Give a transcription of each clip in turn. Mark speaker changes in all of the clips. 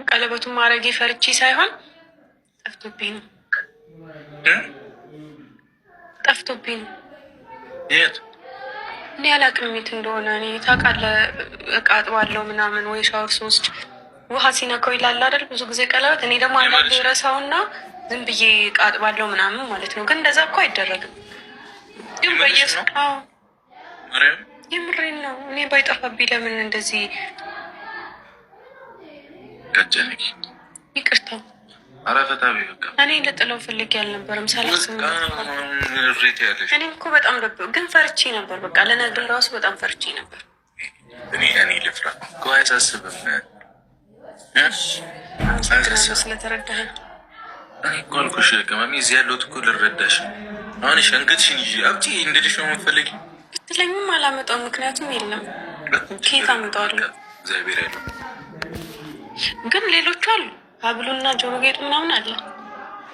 Speaker 1: ቀለበቱን ማድረጌ ፈርቼ ሳይሆን ጠፍቶብኝ ነው። ጠፍቶብኝ ነው።
Speaker 2: የት?
Speaker 1: እኔ አላቅም የት እንደሆነ። እኔ ታውቃለህ፣ እቃ አጥባለሁ ምናምን ወይ ሻወር ስወስድ ውሃ ሲነካው ይላል አይደል ብዙ ጊዜ ቀለበት። እኔ ደግሞ አንዳንዴ ረሳውና ዝም ብዬ እቃ አጥባለሁ ምናምን ማለት ነው። ግን እንደዛ እኮ አይደረግም። ግን የምሬን ነው። እኔ ባይጠፋብኝ ለምን እንደዚህ
Speaker 2: ቀጨነቂ?
Speaker 1: ይቅርታ።
Speaker 2: ኧረ ፈታ በይ በቃ።
Speaker 1: እኔ ልጥለው ፈልጌ አልነበረም።
Speaker 2: ያለሽ
Speaker 1: እኔ እኮ በጣም ግን ፈርቼ ነበር። በቃ ለነገር ራሱ በጣም ፈርቼ ነበር።
Speaker 2: እኔ ልፍራ እኮ አያሳስብም።
Speaker 1: ስለተረዳኸኝ
Speaker 2: እኔ እኮ አልኩሽ ቅመሜ፣ እዚህ ያለሁት እኮ ልረዳሽ። አሁን ሸንገትሽን ይዤ አብጪ እንድልሽ ነው የምትፈልጊ?
Speaker 1: ብትለኝም አላመጣውም። ምክንያቱም የለም። ከየት አመጣዋለሁ?
Speaker 2: እግዚአብሔር ያለው
Speaker 1: ግን ሌሎቹ አሉ። ሀብሉና ጆሮ ጌጡ ምናምን አለ።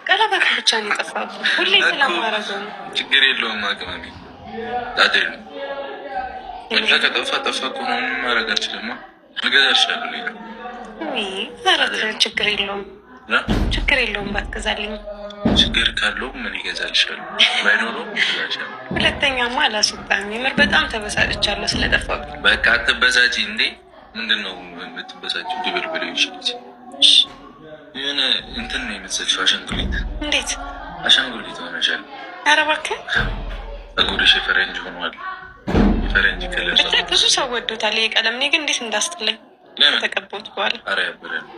Speaker 1: ቀለበቱ ብቻ ነው የጠፋብኝ። ሁሌ ስለማረገው ነው።
Speaker 2: ችግር የለውም ቅመሜ። ዳድር ነው እዛ ከጠፋ ጠፋ እኮ ነው። ምንም ማድረግ አልችልማ። እገዛልሻለሁ ሌላ።
Speaker 1: ችግር የለውም ችግር የለውም። ባትገዛልኝ
Speaker 2: ችግር ካለው ምን ይገዛልሻለሁ? ባይኖረው ይገዛልሻለሁ።
Speaker 1: ሁለተኛማ አላስወጣም። የምር በጣም ተበሳጭቻለሁ ስለጠፋብኝ።
Speaker 2: በቃ አትበሳጪ እንዴ። ምንድን ነው የምትበሳጭው? ድብልብል ይችላል። የሆነ እንትን ነው የመሰልሽው አሻንጉሊት።
Speaker 1: እንዴት
Speaker 2: አሻንጉሊት ሆነሻል?
Speaker 1: ኧረ እባክህ
Speaker 2: ፀጉርሽ የፈረንጅ ሆኗል። የፈረንጅ ከለር
Speaker 1: ብዙ ሰው ወዶታል ይሄ ቀለም። እኔ ግን እንዴት እንዳስጠላኝ ከተቀባሁት በኋላ።
Speaker 2: ኧረ ያበረ ነው።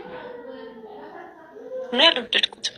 Speaker 1: እኔ አልወደድኩትም።